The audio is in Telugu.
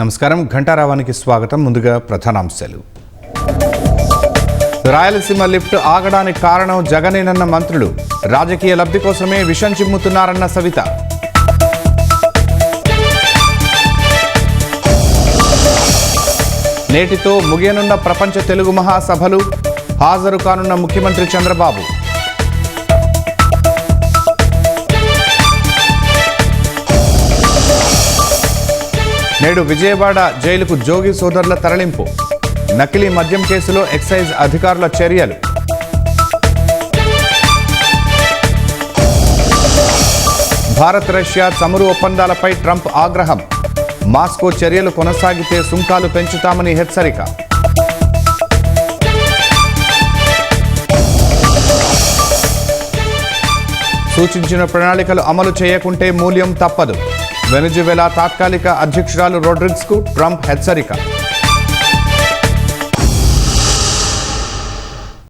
నమస్కారం. ఘంటారావానికి స్వాగతం. ముందుగా ప్రధానాంశాలు. రాయలసీమ లిఫ్ట్ ఆగడానికి కారణం జగనేనన్న మంత్రులు. రాజకీయ లబ్ధి కోసమే విషం చిమ్ముతున్నారన్న సవిత. నేటితో ముగియనున్న ప్రపంచ తెలుగు మహాసభలు. హాజరు కానున్న ముఖ్యమంత్రి చంద్రబాబు. నేడు విజయవాడ జైలుకు జోగి సోదరుల తరలింపు. నకిలీ మద్యం కేసులో ఎక్సైజ్ అధికారుల చర్యలు. భారత్ రష్యా చమురు ఒప్పందాలపై ట్రంప్ ఆగ్రహం. మాస్కో చర్యలు కొనసాగితే సుంకాలు పెంచుతామని హెచ్చరిక. సూచించిన ప్రణాళికలు అమలు చేయకుంటే మూల్యం తప్పదు. వెనిజువెలా తాత్కాలిక అధ్యక్షురాలు రోడ్రిగ్స్కు ట్రంప్ హెచ్చరిక.